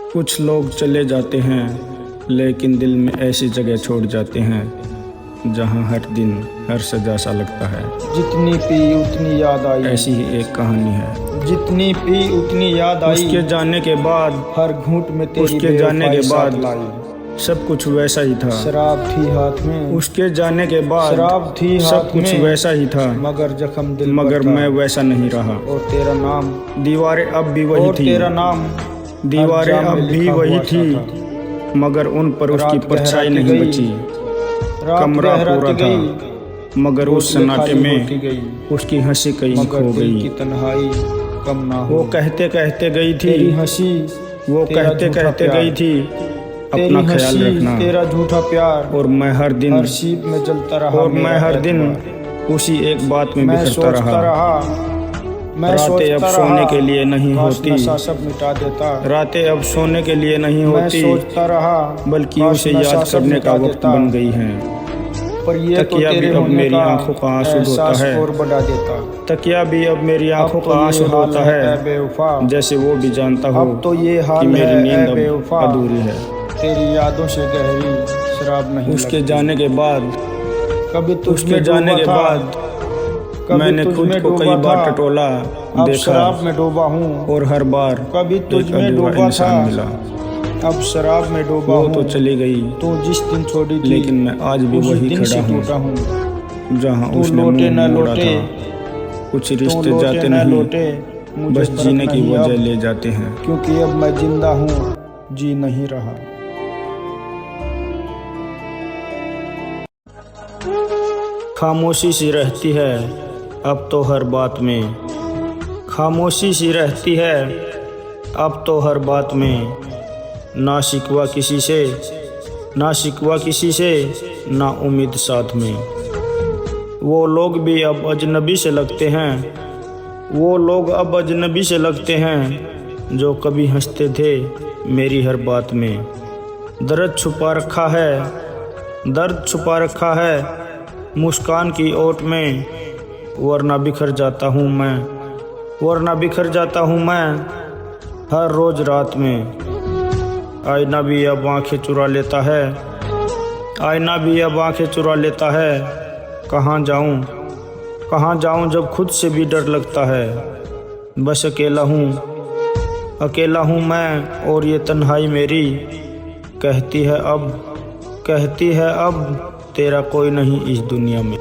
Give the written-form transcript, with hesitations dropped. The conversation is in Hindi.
कुछ लोग चले जाते हैं लेकिन दिल में ऐसी जगह छोड़ जाते हैं जहां हर दिन हर सजा सा लगता है। जितनी पी उतनी याद आई, ऐसी ही एक कहानी है। जितनी पी उतनी याद आई, उसके जाने के बाद हर घूंट में तेरी उसके जाने के बेवफाई बाद साथ लाई। सब कुछ वैसा ही था। शराब थी हाथ में, उसके जाने के बाद शराब थी सब हाथ कुछ में, वैसा ही था, मगर जख्म दिल मगर पर था। मैं वैसा नहीं रहा। और तेरा नाम, दीवारें अब भी वही और थी, तेरा नाम दीवारें हर जाम अब में भी लिखा वही हुआ सा थी, था। मगर उन पर उसकी रात परछाई गहराती नहीं गई, बची। रात कमरा गहराती पूरा गई, था मगर उस बोतलें सन्नाटे खाली होती में गई, उसकी हंसी कहीं मगर खो दिल गई। की तन्हाई कम ना हो। वो कहते कहते गई तेरी थी, हंसी, वो तेरा कहते झूठा कहते प्यार, गई थी, तेरी अपना ख्याल हंसी, रखना। तेरा झूठा प्यार, और मैं हर दिन हर शीप में जलता रहा और मैं मेरा हर दिन एतबार। उसी एक बात में मैं बिखरता सोचता रहा। मैं रातें सोचता अब रहा, सोने के लिए नहीं काश होती, नशा सब मिटा देता। रातें अब सोने के लिए नहीं मैं होती, सोचता रहा, बल्कि काश उसे नशा याद सब करने का मिटा वक्त देता। बन गई हैं। पर ये तो तकिया भी तेरे अब होने मेरी का आंखों का आंसू धोता एहसास है, और बढ़ा देता। तकिया भी अब मेरी आंखों अब तो का ये आंसू हाल धोता है ए है, बेवफा, जैसे वो भी जानता हो अब तो ये कि हाल मेरी है ए नींद अब बेवफा। अधूरी है। तेरी यादों से गहरी शराब नहीं उसके लगती। जाने के बाद कभी तुझ उसके में जाने डूबा के था, बाद कभी मैंने तुझ खुद में को कई डूबा बार था, टटोला, अब देखा, शराब में डूबा हूँ। और हर बार कभी तुझ एक में अधूरा डूबा इंसान था, मिला। अब शराब में डूबा वो हूँ। तो चली गई, तू जिस दिन छोड़ी थी, लेकिन मैं आज भी उसी वही दिन से खड़ा टूटा हूँ हूँ। जहाँ तू उसने लौटे मुंह न मोड़ा लौटे, था। कुछ तू रिश्ते लौटे जाते न नहीं, लौटे, मुझे बस फर्क जीने की नहीं वजह अब, ले जाते हैं। क्योंकि अब मैं जिंदा हूँ, जी नहीं रहा। खामोशी सी रहती है अब तो हर बात में, खामोशी सी रहती है अब तो हर बात में। ना शिकवा किसी से, ना शिकवा किसी से, ना उम्मीद साथ में। वो लोग भी अब अजनबी से लगते हैं, वो लोग अब अजनबी से लगते हैं जो कभी हंसते थे मेरी हर बात में। दर्द छुपा रखा है, दर्द छुपा रखा है मुस्कान की ओट में, वरना बिखर जाता हूँ मैं, वरना बिखर जाता हूँ मैं हर रोज रात में। आईना भी अब आंखें चुरा लेता है, आईना भी अब आंखें चुरा लेता है। कहाँ जाऊँ, कहाँ जाऊँ जब खुद से भी डर लगता है। बस अकेला हूँ, अकेला हूँ मैं, और ये तन्हाई मेरी कहती है अब, कहती है अब तेरा कोई नहीं इस दुनिया में।